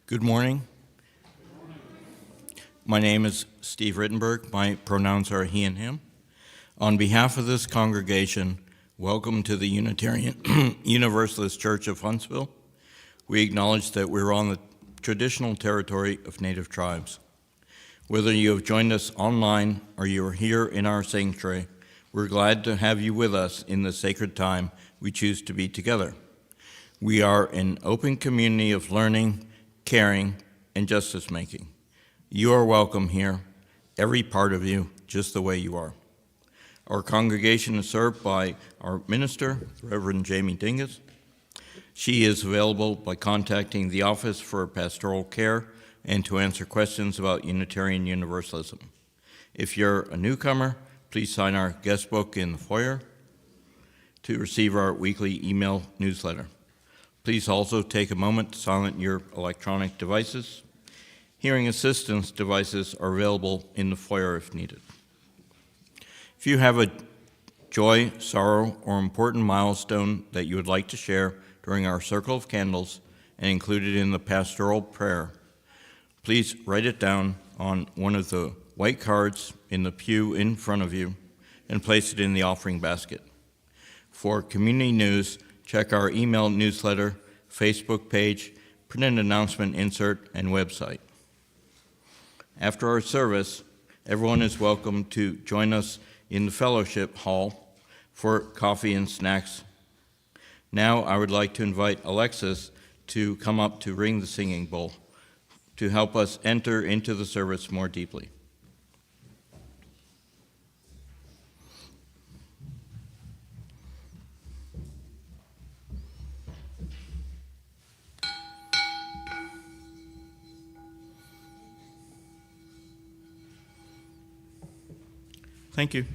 Good morning. My name is Steve Rittenberg. My pronouns are he and him. On behalf of this congregation, welcome to the Unitarian Universalist Church of Huntsville. We acknowledge that we're on the traditional territory of Native tribes. Whether you have joined us online or you are here in our sanctuary, we're glad to have you with us in the sacred time we choose to be together. We are an open community of learning, caring, and justice-making. You are welcome here, every part of you, just the way you are. Our congregation is served by our minister, Reverend Jamie Dingus. She is available by contacting the office for pastoral care and to answer questions about Unitarian Universalism. If you're a newcomer, please sign our guest book in the foyer to receive our weekly email newsletter. Please also take a moment to silence your electronic devices. Hearing assistance devices are available in the foyer if needed. If you have a joy, sorrow, or important milestone that you would like to share during our Circle of Candles and include it in the pastoral prayer, please write it down on one of the white cards in the pew in front of you and place it in the offering basket. For community news, check our email newsletter, Facebook page, printed announcement insert, and website. After our service, everyone is welcome to join us in the fellowship hall for coffee and snacks. Now I would like to invite Alexis to come up to ring the singing bowl to help us enter into the service more deeply. Thank you.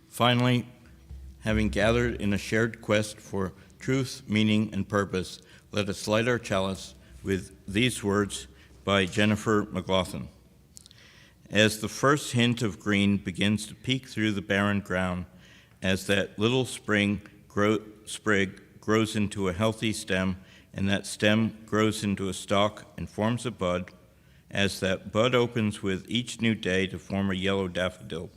Finally, having gathered in a shared quest for truth, meaning, and purpose, let us light our chalice with these words by Jennifer McLaughlin. As the first hint of green begins to peek through the barren ground, as that little sprig grows into a healthy stem, and that stem grows into a stalk and forms a bud, as that bud opens with each new day to form a yellow daffodil,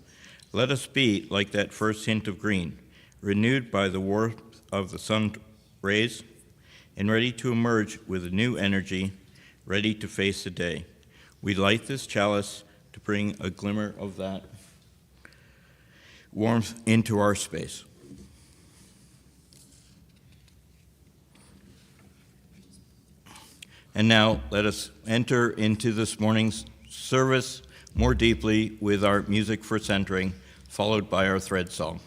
let us be like that first hint of green, renewed by the warmth of the sun rays, and ready to emerge with a new energy, ready to face the day. We light this chalice to bring a glimmer of that warmth into our space. And now let us enter into this morning's service more deeply with our music for centering, followed by our thread song.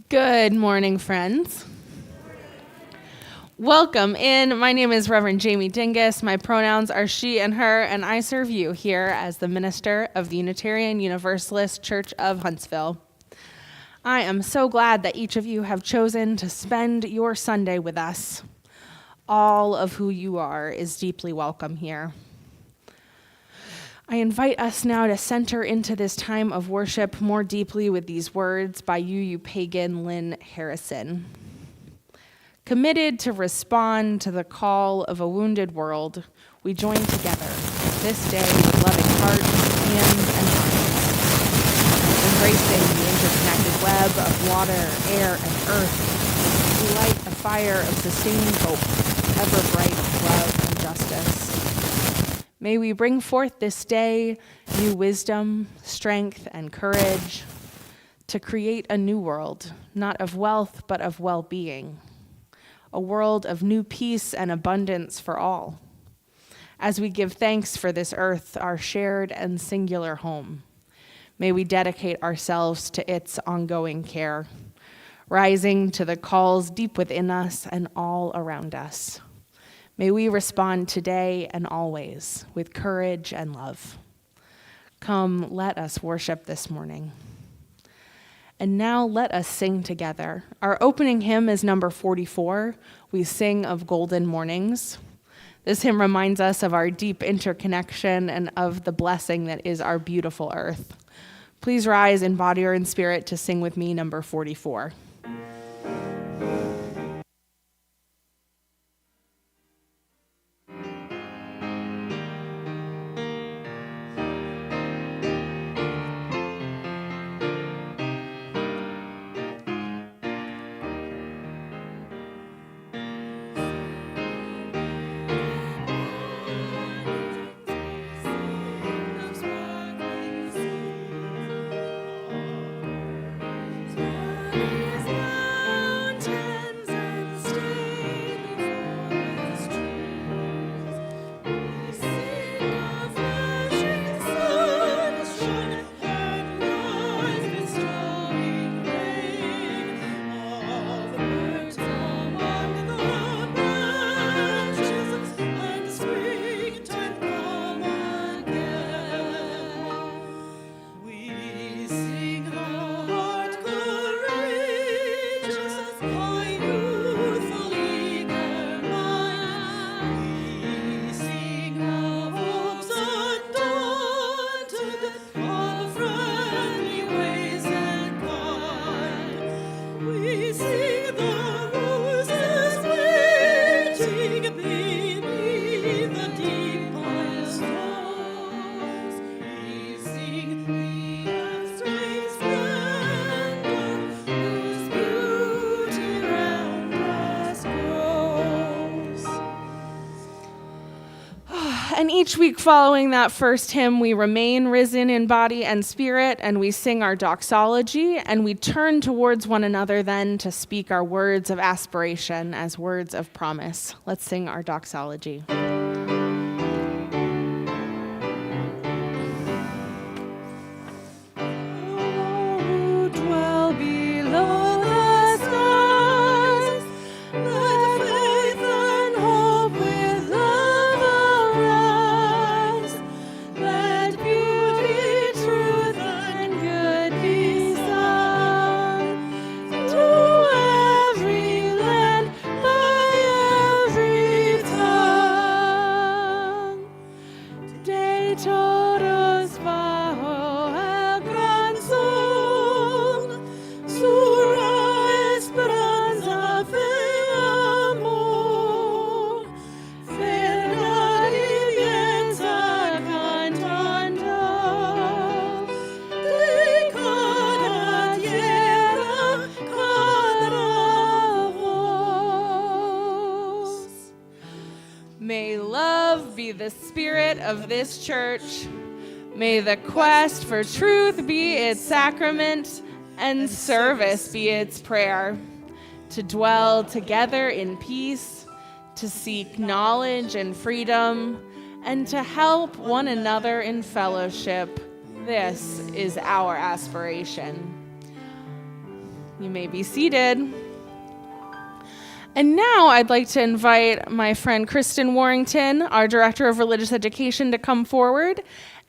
Good morning, friends. Welcome in. My name is Reverend Jamie Dingus. My pronouns are she and her, and I serve you here as the minister of the Unitarian Universalist Church of Huntsville. I am so glad that each of you have chosen to spend your Sunday with us. All of who you are is deeply welcome here. I invite us now to center into this time of worship more deeply with these words by UU pagan Lynn Harrison. Committed to respond to the call of a wounded world, we join together this day with loving hearts, hands, and minds. Embracing the interconnected web of water, air, and earth, we light a fire of sustaining hope, ever bright with love and justice. May we bring forth this day new wisdom, strength, and courage to create a new world, not of wealth, but of well-being, a world of new peace and abundance for all. As we give thanks for this earth, our shared and singular home, may we dedicate ourselves to its ongoing care, rising to the calls deep within us and all around us. May we respond today and always with courage and love. Come, let us worship this morning. And now let us sing together. Our opening hymn is number 44. We sing of golden mornings. This hymn reminds us of our deep interconnection and of the blessing that is our beautiful earth. Please rise in body or in spirit to sing with me number 44. And each week following that first hymn, we remain risen in body and spirit, and we sing our doxology, and we turn towards one another then to speak our words of aspiration as words of promise. Let's sing our doxology. May love be the spirit of this church. May the quest for truth be its sacrament and service be its prayer. To dwell together in peace, to seek knowledge and freedom, and to help one another in fellowship. This is our aspiration. You may be seated. And now I'd like to invite my friend Kristen Warrington, our Director of Religious Education, to come forward.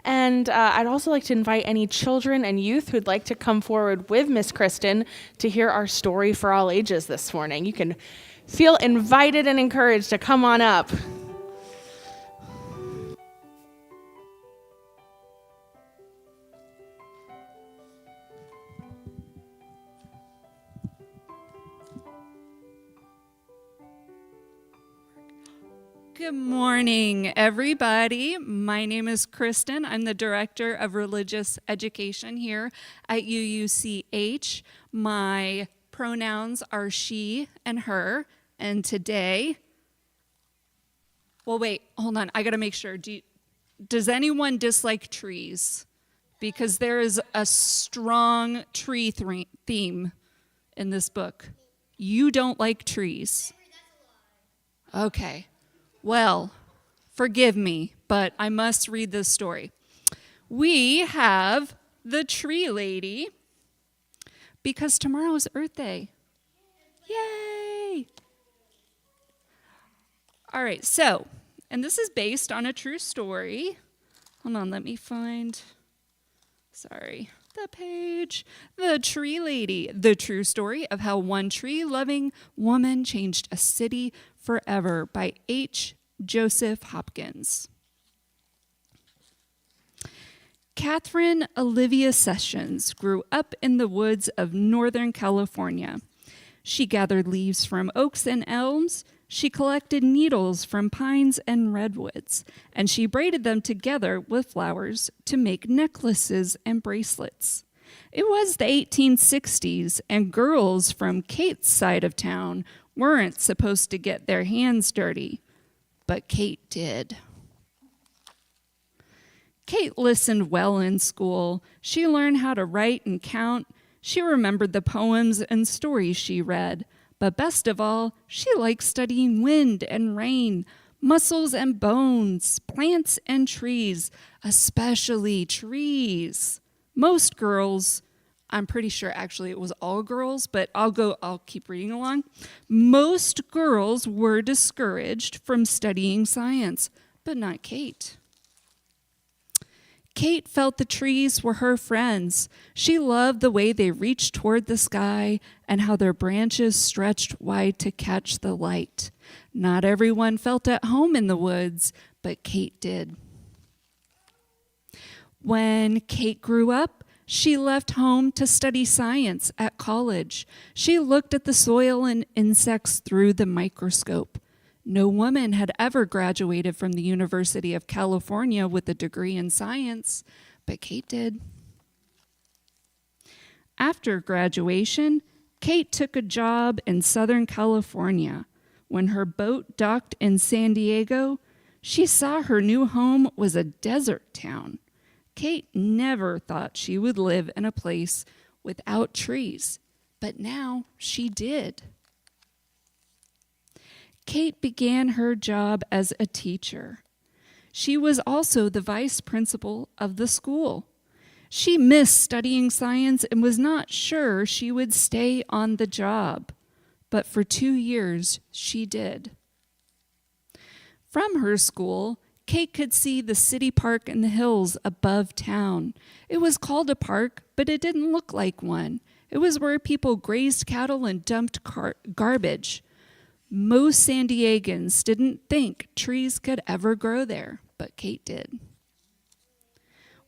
And I'd also like to invite any children and youth who'd like to come forward with Miss Kristen to hear our story for all ages this morning. You can feel invited and encouraged to come on up. Good morning, everybody. My name is Kristen. I'm the Director of Religious Education here at UUCH. My pronouns are she and her. And today, well, wait, hold on. I got to make sure. Does anyone dislike trees? Because there is a strong tree theme in this book. You don't like trees. Okay. Well, forgive me, but I must read this story. We have the tree lady because tomorrow is Earth Day. Yay! All right, so, and this is based on a true story. Hold on, let me find, the page. The Tree Lady, the true story of how one tree-loving woman changed a city forever by H. Joseph Hopkins. Catherine Olivia Sessions grew up in the woods of Northern California. She gathered leaves from oaks and elms. She collected needles from pines and redwoods, and she braided them together with flowers to make necklaces and bracelets. It was the 1860s, and girls from Kate's side of town weren't supposed to get their hands dirty, but Kate did. Kate listened well in school. She learned how to write and count. She remembered the poems and stories she read. But best of all, she liked studying wind and rain, muscles and bones, plants and trees, especially trees. Most girls, I'm pretty sure actually it was all girls, but I'll keep reading along. Most girls were discouraged from studying science, but not Kate. Kate felt the trees were her friends. She loved the way they reached toward the sky and how their branches stretched wide to catch the light. Not everyone felt at home in the woods, but Kate did. When Kate grew up, she left home to study science at college. She looked at the soil and insects through the microscope. No woman had ever graduated from the University of California with a degree in science, but Kate did. After graduation, Kate took a job in Southern California. When her boat docked in San Diego, she saw her new home was a desert town. Kate never thought she would live in a place without trees, but now she did. Kate began her job as a teacher. She was also the vice principal of the school. She missed studying science and was not sure she would stay on the job, but for 2 years she did. From her school, Kate could see the city park in the hills above town. It was called a park, but it didn't look like one. It was where people grazed cattle and dumped garbage. Most San Diegans didn't think trees could ever grow there, but Kate did.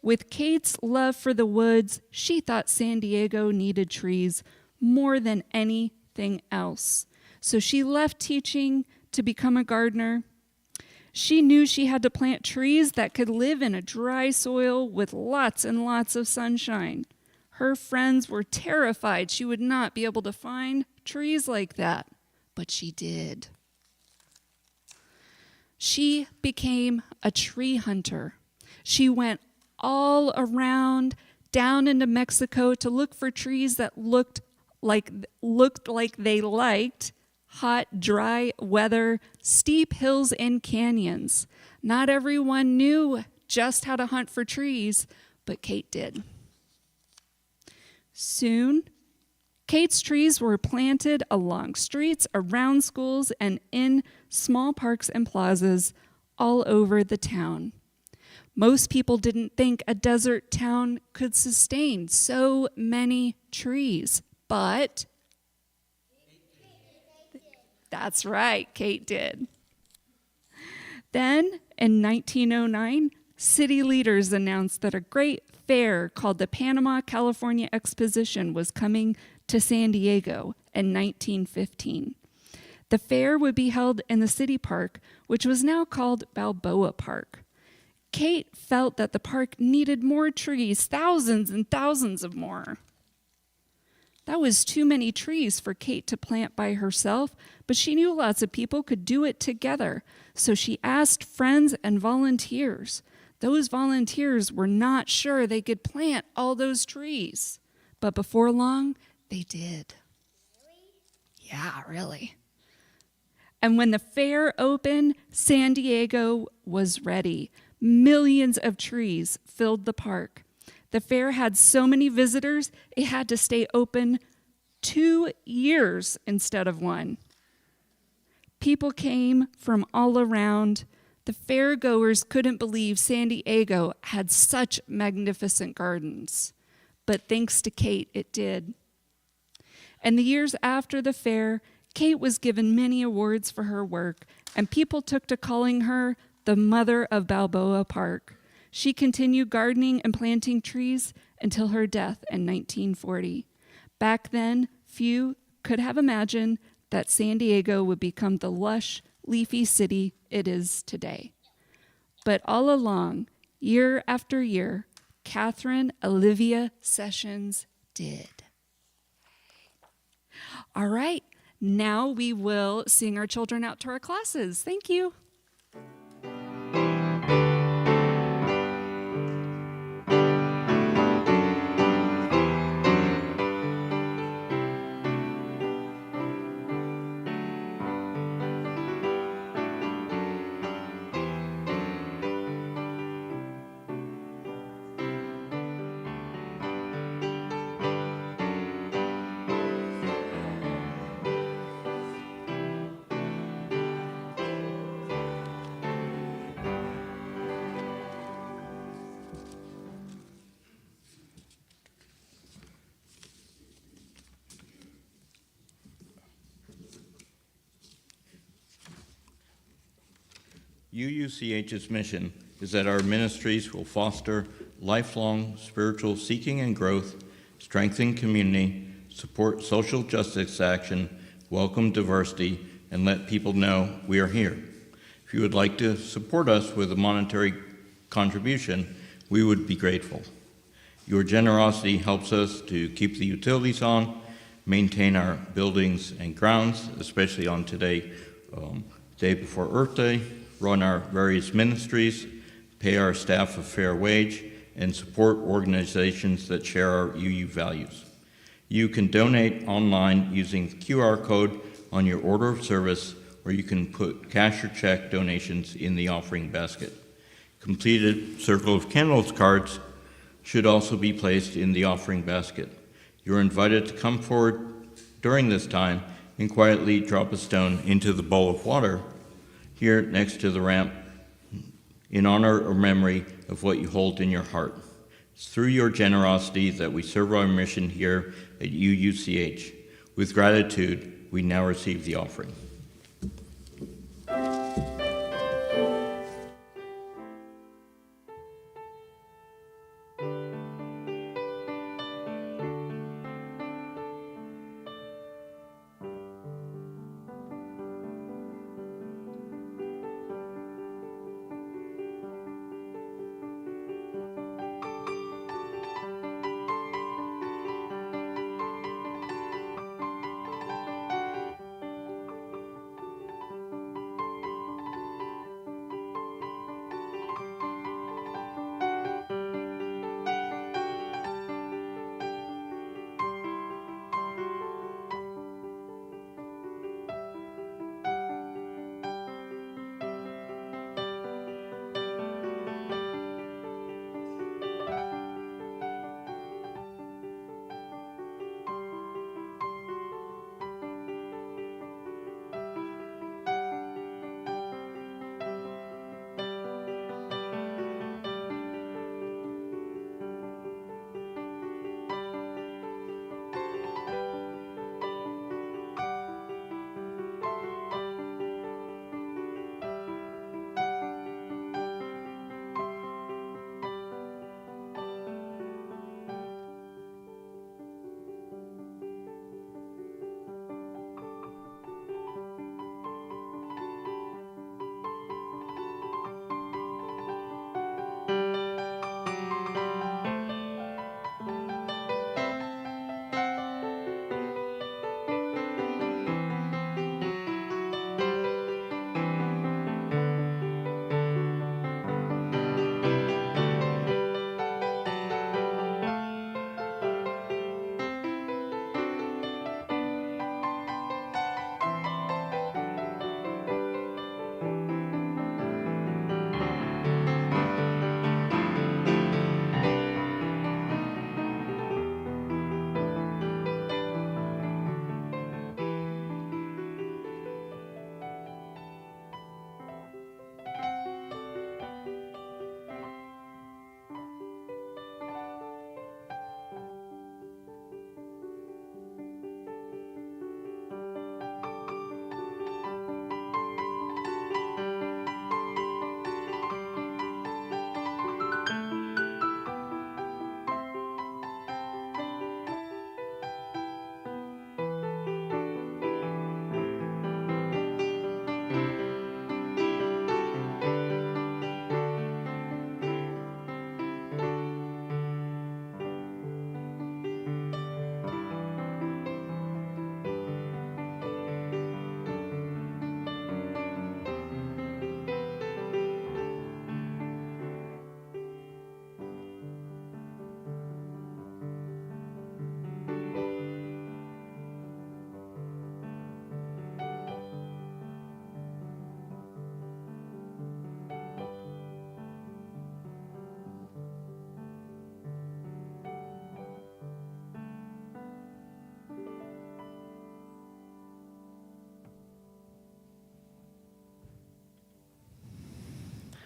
With Kate's love for the woods, she thought San Diego needed trees more than anything else. So she left teaching to become a gardener. She knew she had to plant trees that could live in a dry soil with lots and lots of sunshine. Her friends were terrified she would not be able to find trees like that. But she did. She became a tree hunter. She went all around down into Mexico to look for trees that looked like they liked hot, dry weather, steep hills and canyons. Not everyone knew just how to hunt for trees, but Kate did. Soon, Kate's trees were planted along streets, around schools, and in small parks and plazas all over the town. Most people didn't think a desert town could sustain so many trees, but that's right, Kate did. Then, in 1909, city leaders announced that a great fair called the Panama California Exposition was coming to San Diego in 1915. The fair would be held in the city park, which was now called Balboa Park. Kate felt that the park needed more trees, thousands and thousands of more. That was too many trees for Kate to plant by herself, but she knew lots of people could do it together, so she asked friends and volunteers. Those volunteers were not sure they could plant all those trees, but before long, they did. Really? Yeah, really. And when the fair opened, San Diego was ready. Millions of trees filled the park. The fair had so many visitors, it had to stay open 2 years instead of 1. People came from all around. The fair goers couldn't believe San Diego had such magnificent gardens. But thanks to Kate, it did. And the years after the fair, Kate was given many awards for her work, and people took to calling her the mother of Balboa Park. She continued gardening and planting trees until her death in 1940. Back then, few could have imagined that San Diego would become the lush, leafy city it is today. But all along, year after year, Catherine Olivia Sessions did. All right, now we will sing our children out to our classes. Thank you. UUCH's mission is that our ministries will foster lifelong spiritual seeking and growth, strengthen community, support social justice action, welcome diversity, and let people know we are here. If you would like to support us with a monetary contribution, we would be grateful. Your generosity helps us to keep the utilities on, maintain our buildings and grounds, especially on today, day before Earth Day, run our various ministries, pay our staff a fair wage, and support organizations that share our UU values. You can donate online using the QR code on your order of service, or you can put cash or check donations in the offering basket. Completed Circle of Candles cards should also be placed in the offering basket. You're invited to come forward during this time and quietly drop a stone into the bowl of water here next to the ramp in honor or memory of what you hold in your heart. It's through your generosity that we serve our mission here at UUCH. With gratitude, we now receive the offering.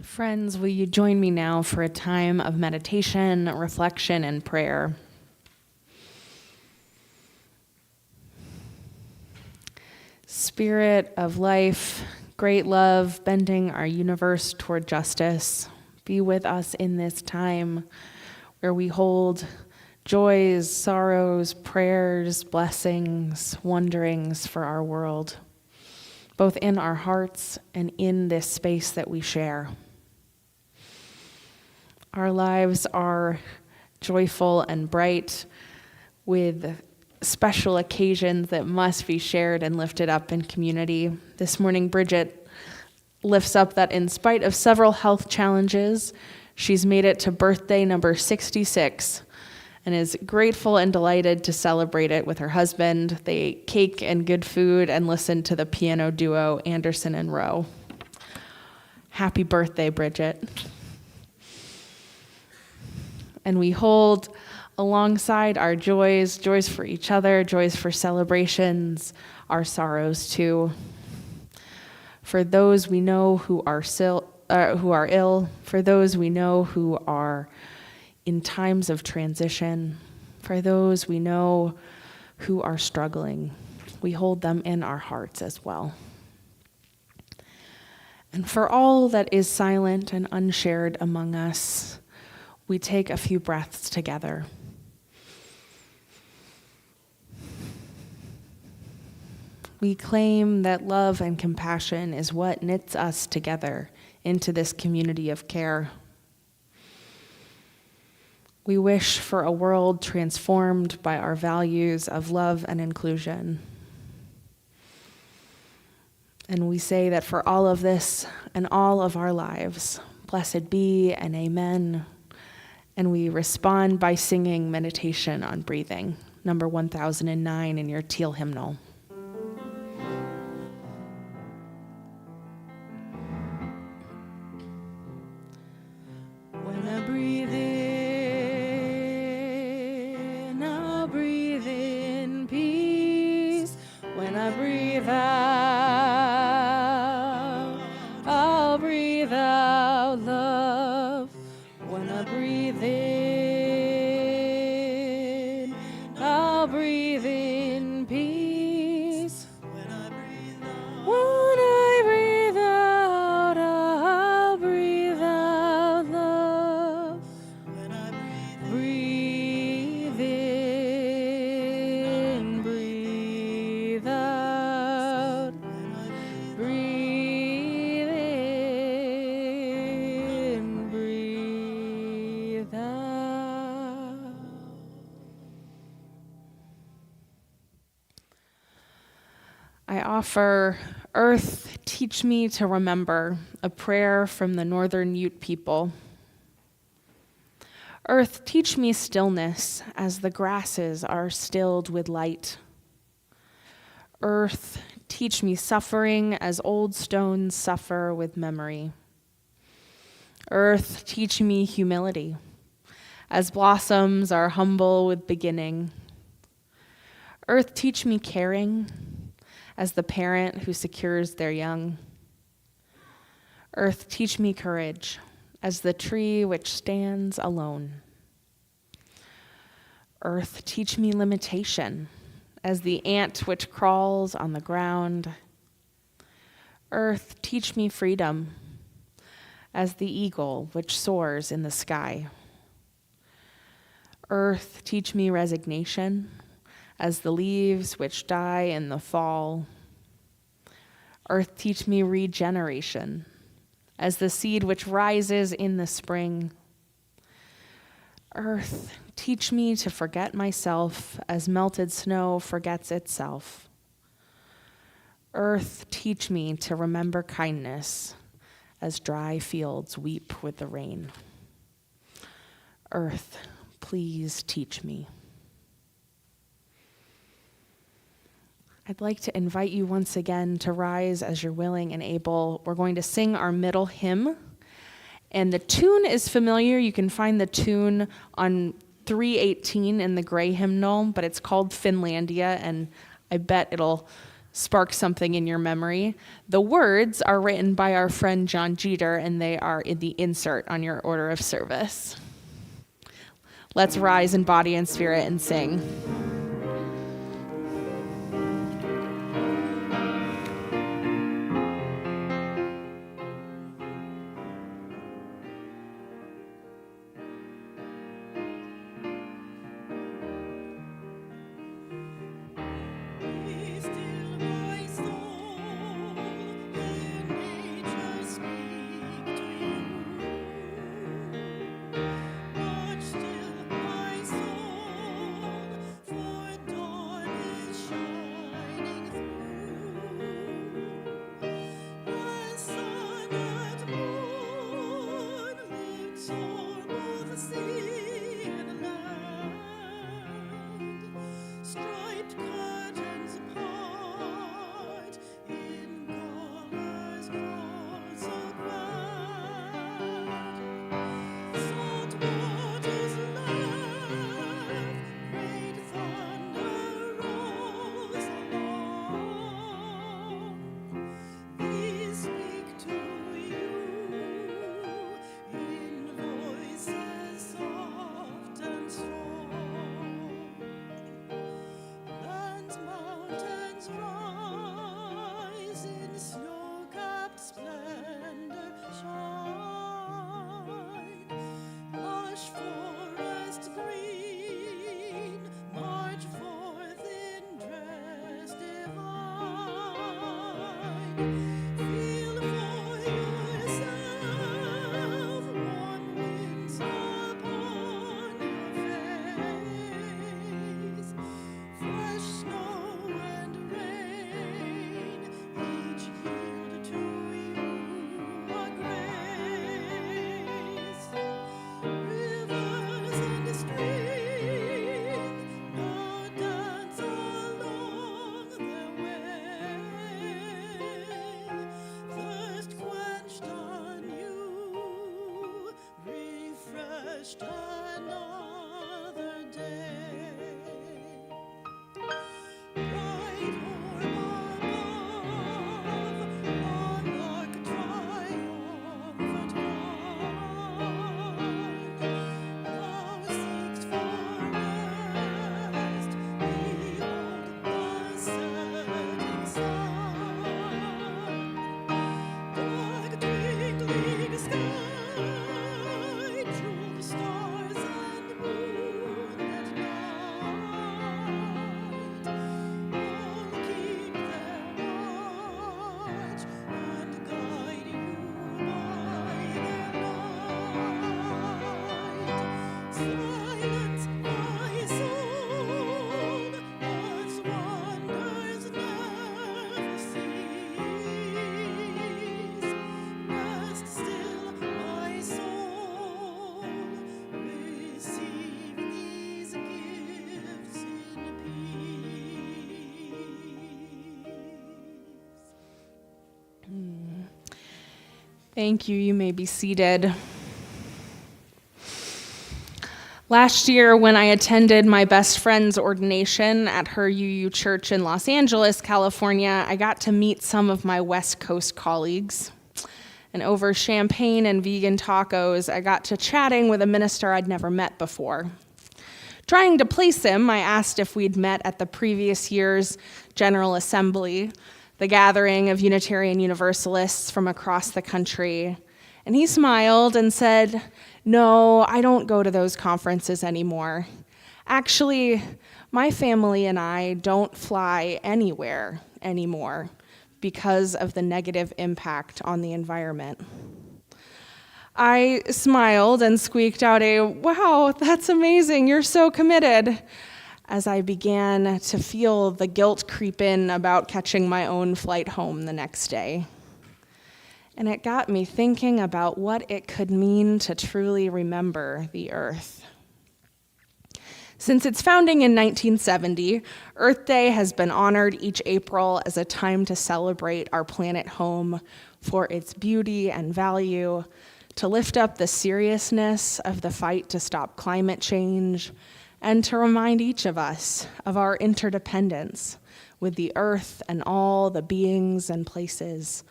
Friends, will you join me now for a time of meditation, reflection, and prayer? Spirit of life, great love, bending our universe toward justice, be with us in this time where we hold joys, sorrows, prayers, blessings, wonderings for our world, both in our hearts and in this space that we share. Our lives are joyful and bright with special occasions that must be shared and lifted up in community. This morning, Bridget lifts up that in spite of several health challenges, she's made it to birthday number 66 and is grateful and delighted to celebrate it with her husband. They ate cake and good food and listened to the piano duo Anderson and Rowe. Happy birthday, Bridget. And we hold alongside our joys for each other, joys for celebrations, our sorrows too. For those we know who are ill, for those we know who are in times of transition, for those we know who are struggling, we hold them in our hearts as well. And for all that is silent and unshared among us, we take a few breaths together. We claim that love and compassion is what knits us together into this community of care. We wish for a world transformed by our values of love and inclusion. And we say that for all of this and all of our lives, blessed be and amen. And we respond by singing meditation on breathing, number 1009 in your teal hymnal. When I breathe in, I'll breathe in peace. When I breathe out, I'll breathe out love. When I breathe in, I'll breathe in peace. When I breathe out, I'll breathe out love. When I breathe in, breathe out. Breathe in, breathe out. I offer Earth, Teach Me to Remember, a prayer from the Northern Ute people. Earth, teach me stillness as the grasses are stilled with light. Earth, teach me suffering as old stones suffer with memory. Earth, teach me humility as blossoms are humble with beginning. Earth, teach me caring as the parent who secures their young. Earth, teach me courage as the tree which stands alone. Earth, teach me limitation as the ant which crawls on the ground. Earth, teach me freedom as the eagle which soars in the sky. Earth, teach me resignation as the leaves which die in the fall. Earth, teach me regeneration as the seed which rises in the spring. Earth, teach me to forget myself as melted snow forgets itself. Earth, teach me to remember kindness as dry fields weep with the rain. Earth, please teach me. I'd like to invite you once again to rise as you're willing and able. We're going to sing our middle hymn, and the tune is familiar. You can find the tune on 318 in the gray hymnal, but it's called Finlandia, and I bet it'll spark something in your memory. The words are written by our friend John Jeter, and they are in the insert on your order of service. Let's rise in body and spirit and sing. Thank you. You may be seated. Last year, when I attended my best friend's ordination at her UUCH in Los Angeles, California, I got to meet some of my West Coast colleagues. And over champagne and vegan tacos, I got to chatting with a minister I'd never met before. Trying to place him, I asked if we'd met at the previous year's General Assembly, the gathering of Unitarian Universalists from across the country. And he smiled and said, "No, I don't go to those conferences anymore. Actually, my family and I don't fly anywhere anymore because of the negative impact on the environment." I smiled and squeaked out a, "Wow, that's amazing, you're so committed," as I began to feel the guilt creep in about catching my own flight home the next day. And it got me thinking about what it could mean to truly remember the Earth. Since its founding in 1970, Earth Day has been honored each April as a time to celebrate our planet home for its beauty and value, to lift up the seriousness of the fight to stop climate change, and to remind each of us of our interdependence with the earth and all the beings and places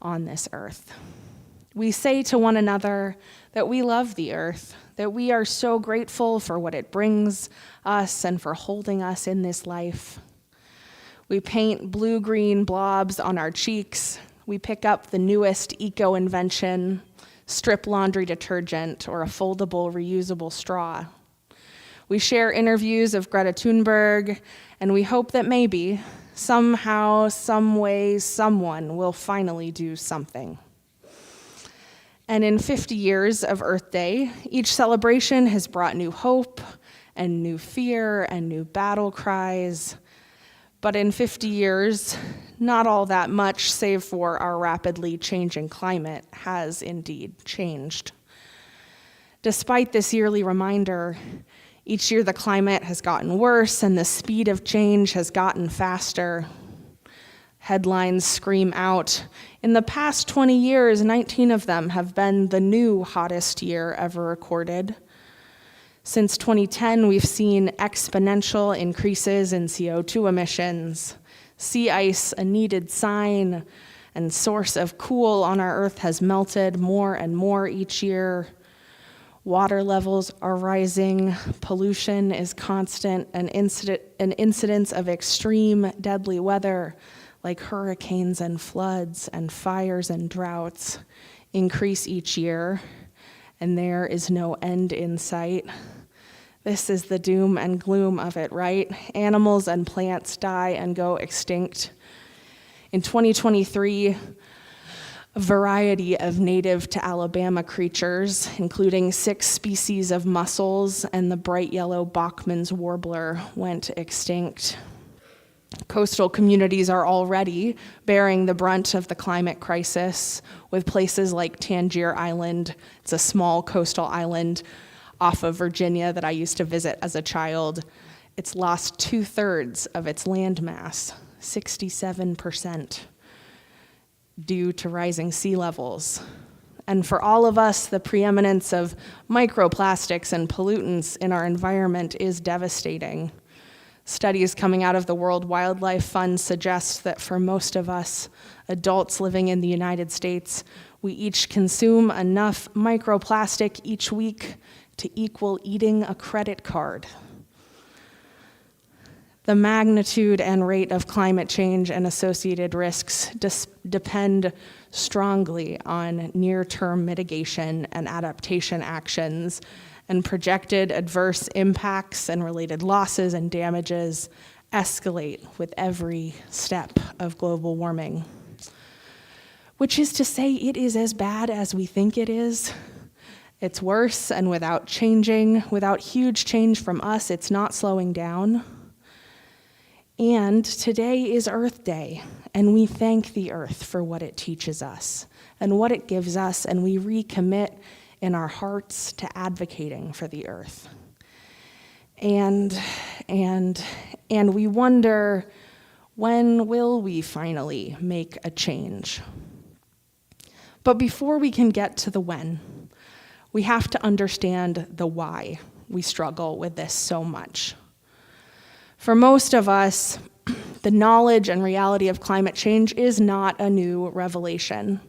on this earth. We say to one another that we love the earth, that we are so grateful for what it brings us and for holding us in this life. We paint blue-green blobs on our cheeks. We pick up the newest eco-invention, strip laundry detergent, or a foldable, reusable straw. We share interviews of Greta Thunberg, and we hope that maybe, somehow, some way, someone will finally do something. And in 50 years of Earth Day, each celebration has brought new hope and new fear and new battle cries. But in 50 years, not all that much, save for our rapidly changing climate, has indeed changed. Despite this yearly reminder, each year the climate has gotten worse and the speed of change has gotten faster. Headlines scream out, in the past 20 years, 19 of them have been the new hottest year ever recorded. Since 2010, we've seen exponential increases in CO2 emissions. Sea ice, a needed sign and source of cool on our Earth, has melted more and more each year. Water levels are rising, pollution is constant, and incidents of extreme deadly weather, like hurricanes and floods and fires and droughts, increase each year, and there is no end in sight. This is the doom and gloom of it, right? Animals and plants die and go extinct. In 2023, a variety of native to Alabama creatures, including 6 species of mussels and the bright yellow Bachman's warbler, went extinct. Coastal communities are already bearing the brunt of the climate crisis, with places like Tangier Island. It's a small coastal island off of Virginia that I used to visit as a child. It's lost 2/3 of its landmass, 67%, due to rising sea levels. And for all of us, the preeminence of microplastics and pollutants in our environment is devastating. Studies coming out of the World Wildlife Fund suggest that for most of us, adults living in the United States, we each consume enough microplastic each week to equal eating a credit card. The magnitude and rate of climate change and associated risks depend strongly on near-term mitigation and adaptation actions, and projected adverse impacts and related losses and damages escalate with every step of global warming. Which is to say, it is as bad as we think it is. It's worse, and without huge change from us, it's not slowing down. And today is Earth Day, and we thank the earth for what it teaches us and what it gives us, and we recommit in our hearts to advocating for the earth. And we wonder, when will we finally make a change? But before we can get to the when, we have to understand the why we struggle with this so much. For most of us, the knowledge and reality of climate change is not a new revelation.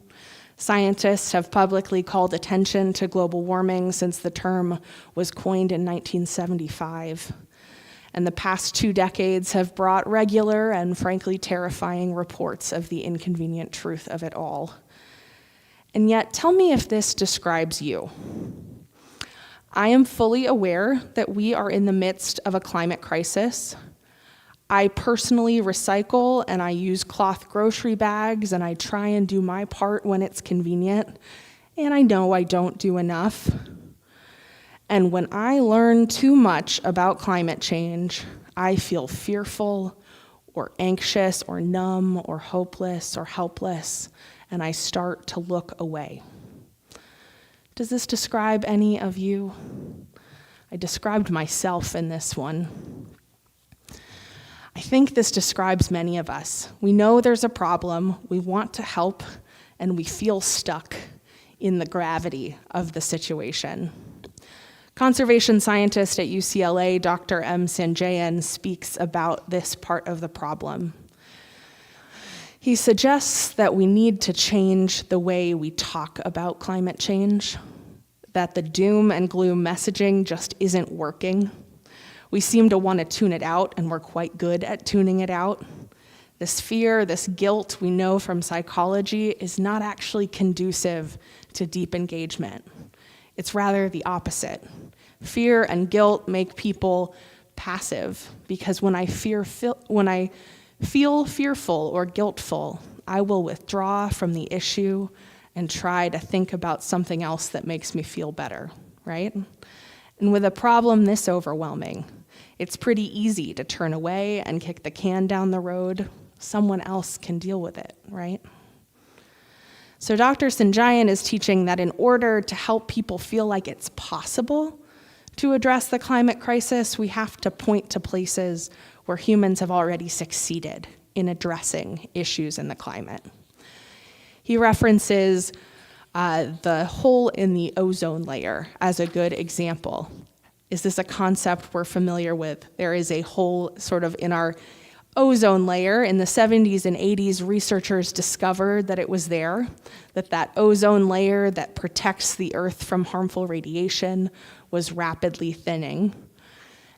Scientists have publicly called attention to global warming since the term was coined in 1975. And the past 2 decades have brought regular and frankly terrifying reports of the inconvenient truth of it all. And yet, tell me if this describes you. I am fully aware that we are in the midst of a climate crisis. I personally recycle and I use cloth grocery bags and I try and do my part when it's convenient, and I know I don't do enough. And when I learn too much about climate change, I feel fearful or anxious or numb or hopeless or helpless, and I start to look away. Does this describe any of you? I described myself in this one. I think this describes many of us. We know there's a problem, we want to help, and we feel stuck in the gravity of the situation. Conservation scientist at UCLA, Dr. M. Sanjayan, speaks about this part of the problem. He suggests that we need to change the way we talk about climate change, that the doom and gloom messaging just isn't working. We seem to want to tune it out, and we're quite good at tuning it out. This fear, this guilt we know from psychology is not actually conducive to deep engagement. It's rather the opposite. Fear and guilt make people passive, because when I feel fearful or guiltful, I will withdraw from the issue and try to think about something else that makes me feel better, right? And with a problem this overwhelming, it's pretty easy to turn away and kick the can down the road. Someone else can deal with it, right? So Dr. Sanjayan is teaching that in order to help people feel like it's possible to address the climate crisis, we have to point to places where humans have already succeeded in addressing issues in the climate. He references the hole in the ozone layer as a good example. Is this a concept we're familiar with? There is a hole sort of in our ozone layer. In the 70s and 80s, researchers discovered that it was there, that ozone layer that protects the Earth from harmful radiation was rapidly thinning.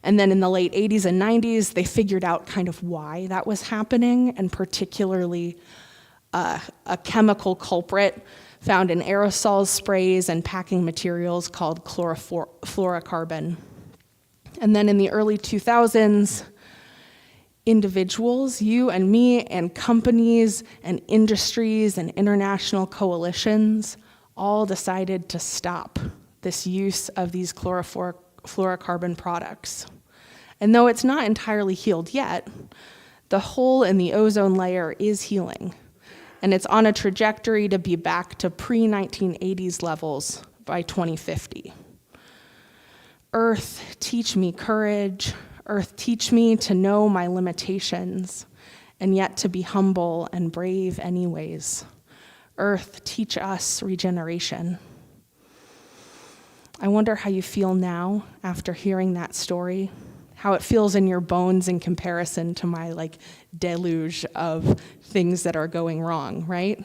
And then in the late 80s and 90s, they figured out kind of why that was happening, and particularly a chemical culprit found in aerosol sprays and packing materials called chlorofluorocarbon. And then in the early 2000s, individuals, you and me, and companies and industries and international coalitions all decided to stop this use of these chlorofluorocarbon products. And though it's not entirely healed yet, the hole in the ozone layer is healing, and it's on a trajectory to be back to pre-1980s levels by 2050. Earth, teach me courage. Earth, teach me to know my limitations, and yet to be humble and brave anyways. Earth, teach us regeneration. I wonder how you feel now after hearing that story, how it feels in your bones in comparison to my deluge of things that are going wrong, right?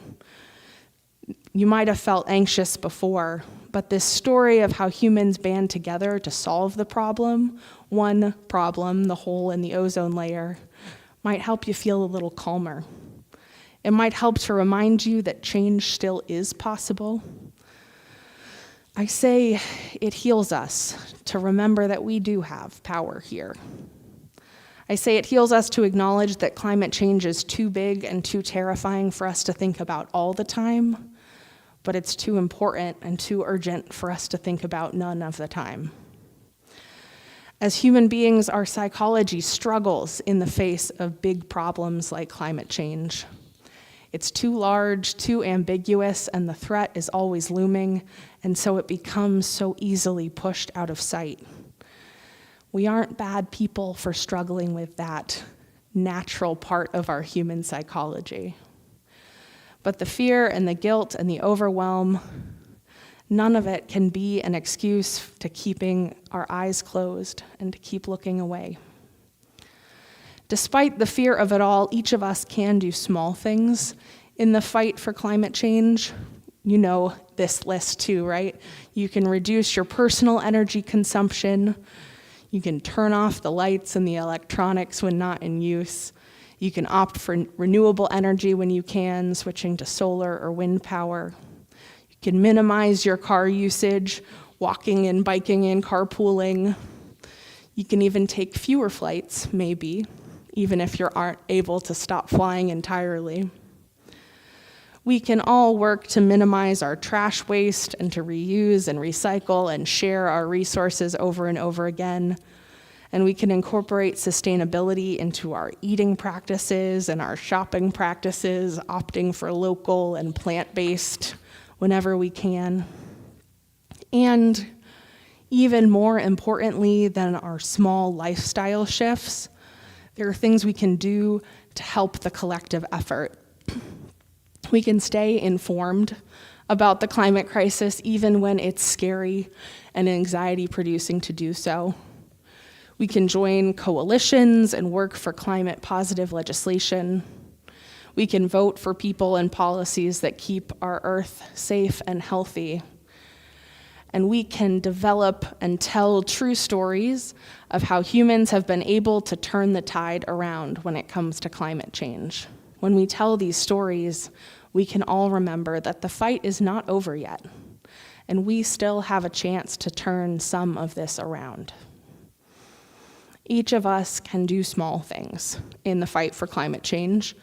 You might have felt anxious before, but this story of how humans band together to solve the problem, one problem, the hole in the ozone layer, might help you feel a little calmer. It might help to remind you that change still is possible. I say it heals us to remember that we do have power here. I say it heals us to acknowledge that climate change is too big and too terrifying for us to think about all the time, but it's too important and too urgent for us to think about none of the time. As human beings, our psychology struggles in the face of big problems like climate change. It's too large, too ambiguous, and the threat is always looming, and so it becomes so easily pushed out of sight. We aren't bad people for struggling with that natural part of our human psychology. But the fear and the guilt and the overwhelm, none of it can be an excuse to keeping our eyes closed and to keep looking away. Despite the fear of it all, each of us can do small things in the fight for climate change. You know this list too, right? You can reduce your personal energy consumption. You can turn off the lights and the electronics when not in use. You can opt for renewable energy when you can, switching to solar or wind power. You can minimize your car usage, walking and biking and carpooling. You can even take fewer flights, maybe, even if you aren't able to stop flying entirely. We can all work to minimize our trash waste and to reuse and recycle and share our resources over and over again. And we can incorporate sustainability into our eating practices and our shopping practices, opting for local and plant-based whenever we can. And even more importantly than our small lifestyle shifts, there are things we can do to help the collective effort. We can stay informed about the climate crisis, even when it's scary and anxiety-producing to do so. We can join coalitions and work for climate-positive legislation. We can vote for people and policies that keep our Earth safe and healthy. And we can develop and tell true stories of how humans have been able to turn the tide around when it comes to climate change. When we tell these stories, we can all remember that the fight is not over yet, and we still have a chance to turn some of this around. Each of us can do small things in the fight for climate change,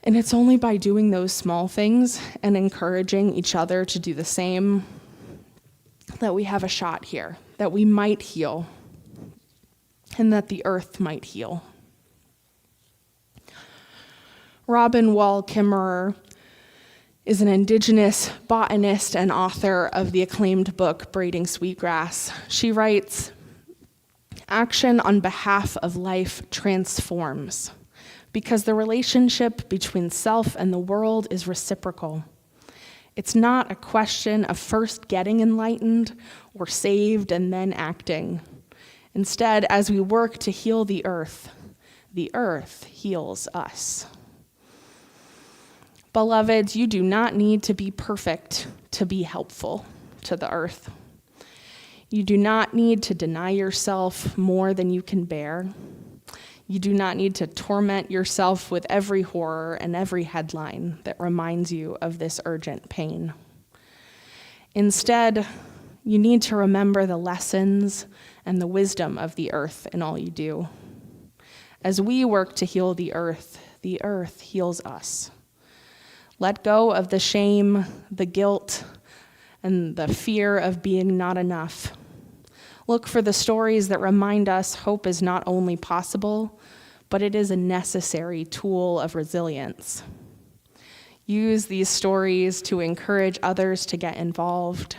and it's only by doing those small things and encouraging each other to do the same that we have a shot here, that we might heal, and that the earth might heal. Robin Wall Kimmerer is an indigenous botanist and author of the acclaimed book, Braiding Sweetgrass. She writes, "Action on behalf of life transforms, because the relationship between self and the world is reciprocal. It's not a question of first getting enlightened or saved and then acting. Instead, as we work to heal the earth heals us." Beloveds, you do not need to be perfect to be helpful to the earth. You do not need to deny yourself more than you can bear. You do not need to torment yourself with every horror and every headline that reminds you of this urgent pain. Instead, you need to remember the lessons and the wisdom of the earth in all you do. As we work to heal the earth heals us. Let go of the shame, the guilt, and the fear of being not enough. Look for the stories that remind us hope is not only possible, but it is a necessary tool of resilience. Use these stories to encourage others to get involved,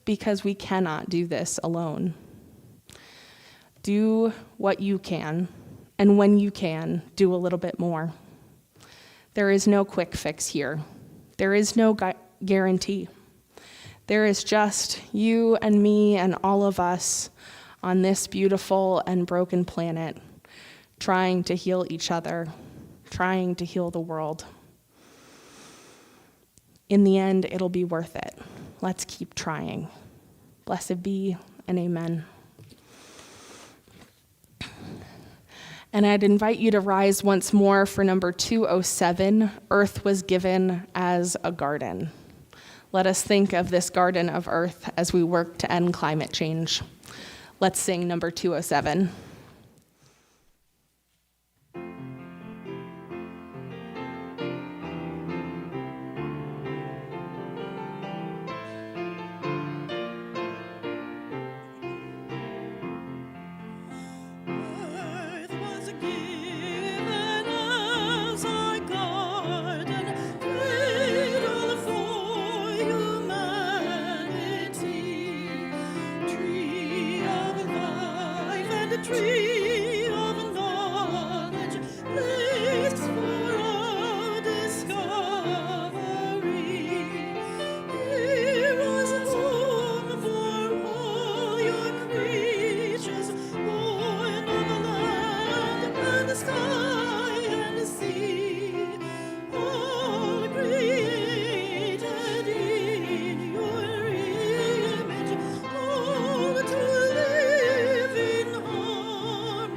because we cannot do this alone. Do what you can, and when you can, do a little bit more. There is no quick fix here. There is no guarantee. There is just you and me and all of us on this beautiful and broken planet, trying to heal each other, trying to heal the world. In the end, it'll be worth it. Let's keep trying. Blessed be and amen. And I'd invite you to rise once more for number 207, Earth Was Given as a Garden. Let us think of this garden of earth as we work to end climate change. Let's sing number 207. Tree of knowledge, place for our discovery. It was a home for all your creatures, born on the land and the sky and the sea, all created in your image, all to live in harmony.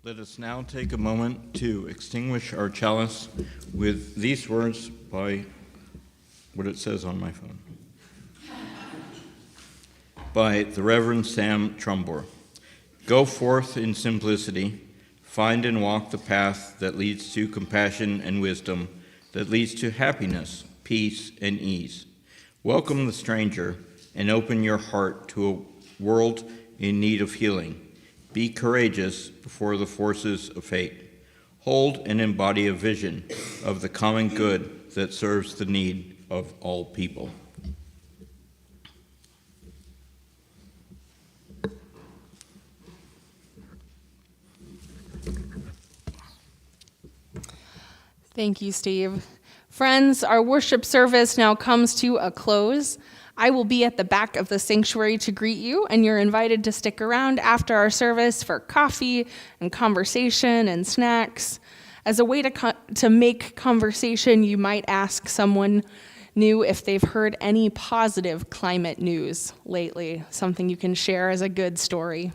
Let us now take a moment to extinguish our chalice with these words by what it says on my phone. By the Reverend Sam Trumbore. Go forth in simplicity, find and walk the path that leads to compassion and wisdom, that leads to happiness, peace, and ease. Welcome the stranger and open your heart to a world in need of healing. Be courageous before the forces of fate. Hold and embody a vision of the common good that serves the need of all people. Thank you, Steve. Friends, our worship service now comes to a close. I will be at the back of the sanctuary to greet you, and you're invited to stick around after our service for coffee and conversation and snacks. As a way to make conversation, you might ask someone new if they've heard any positive climate news lately, something you can share as a good story.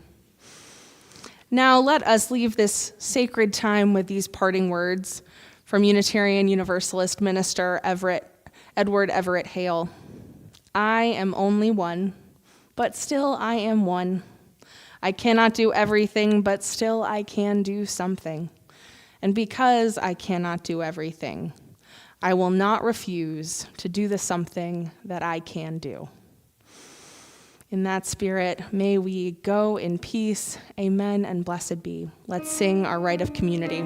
Now let us leave this sacred time with these parting words from Unitarian Universalist minister Edward Everett Hale. I am only one, but still I am one. I cannot do everything, but still I can do something. And because I cannot do everything, I will not refuse to do the something that I can do. In that spirit, may we go in peace. Amen and blessed be. Let's sing our rite of community.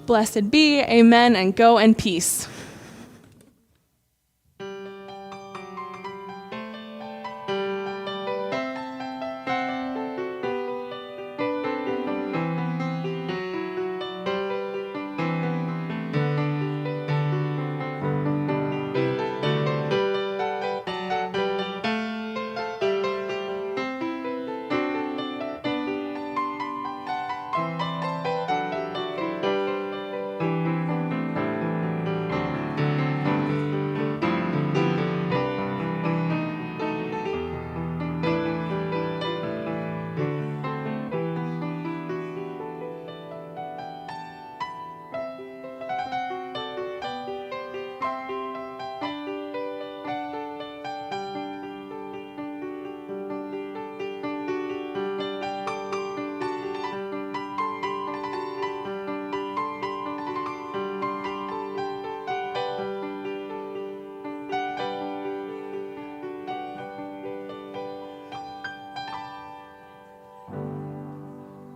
Blessed be, amen, and go in peace.